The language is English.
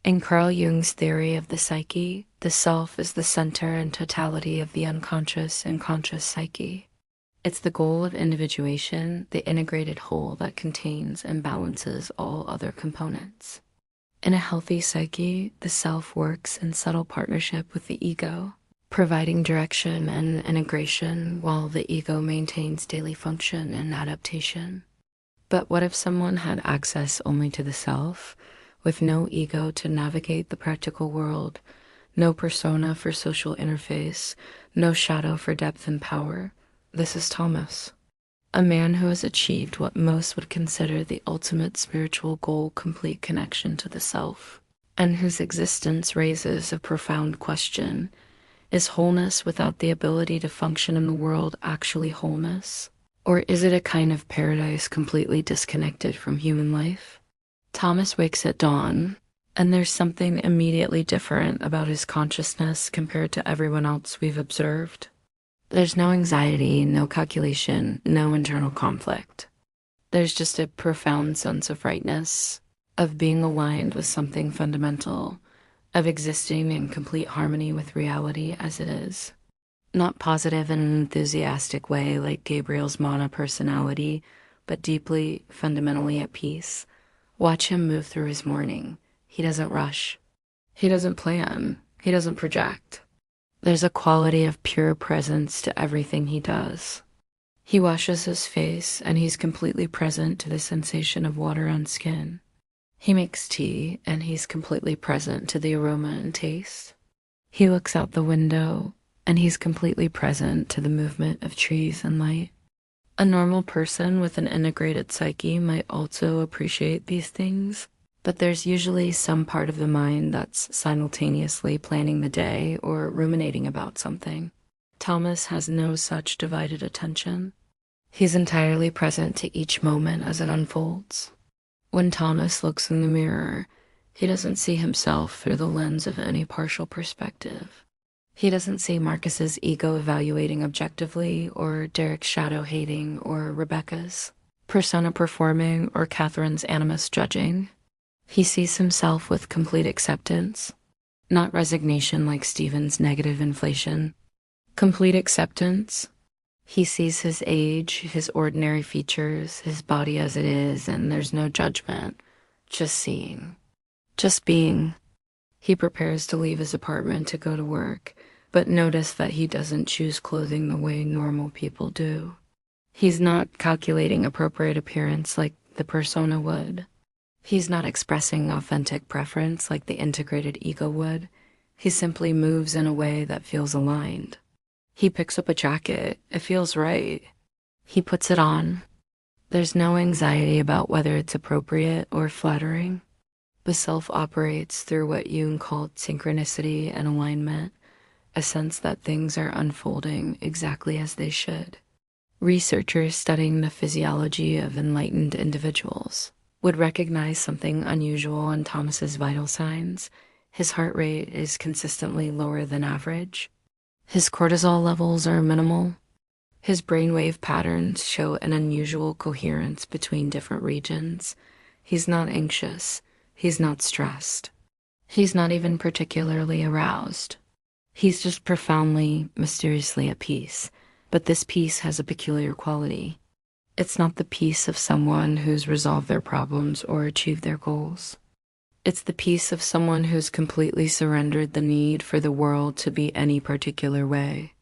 In Carl Jung's theory of the psyche, the self is the center and totality of the unconscious and conscious psyche. It's the goal of individuation, the integrated whole that contains and balances all other components. In a healthy psyche, the self works in subtle partnership with the ego, providing direction and integration while the ego maintains daily function and adaptation. But what if someone had access only to the self, with no ego to navigate the practical world, no persona for social interface, no shadow for depth and power? This is Thomas, a man who has achieved what most would consider the ultimate spiritual goal, complete connection to the self, and whose existence raises a profound question. Is wholeness without the ability to function in the world actually wholeness? Or is it a kind of paradise completely disconnected from human life? Thomas wakes at dawn, and there's something immediately different about his consciousness compared to everyone else we've observed. There's no anxiety, no calculation, no internal conflict. There's just a profound sense of rightness, of being aligned with something fundamental, of existing in complete harmony with reality as it is. Not positive in an enthusiastic way like Gabriel's Mana personality, but deeply, fundamentally at peace. Watch him move through his morning. He doesn't rush. He doesn't plan. He doesn't project. There's a quality of pure presence to everything he does. He washes his face and he's completely present to the sensation of water on skin. He makes tea and he's completely present to the aroma and taste. He looks out the window and he's completely present to the movement of trees and light. A normal person with an integrated psyche might also appreciate these things, but there's usually some part of the mind that's simultaneously planning the day or ruminating about something. Thomas has no such divided attention. He's entirely present to each moment as it unfolds. When Thomas looks in the mirror, he doesn't see himself through the lens of any partial perspective. He doesn't see Marcus's ego evaluating objectively, or Derek's shadow hating, or Rebecca's persona performing, or Catherine's animus judging. He sees himself with complete acceptance, not resignation like Stephen's negative inflation. Complete acceptance. He sees his age, his ordinary features, his body as it is, and there's no judgment, just seeing, just being. He prepares to leave his apartment to go to work, but notice that he doesn't choose clothing the way normal people do. He's not calculating appropriate appearance like the persona would. He's not expressing authentic preference like the integrated ego would. He simply moves in a way that feels aligned. He picks up a jacket. It feels right. He puts it on. There's no anxiety about whether it's appropriate or flattering. The self operates through what Jung called synchronicity and alignment, a sense that things are unfolding exactly as they should. Researchers studying the physiology of enlightened individuals would recognize something unusual in Thomas's vital signs. His heart rate is consistently lower than average. His cortisol levels are minimal. His brainwave patterns show an unusual coherence between different regions. He's not anxious. He's not stressed. He's not even particularly aroused. He's just profoundly, mysteriously at peace. But this peace has a peculiar quality. It's not the peace of someone who's resolved their problems or achieved their goals. It's the peace of someone who's completely surrendered the need for the world to be any particular way.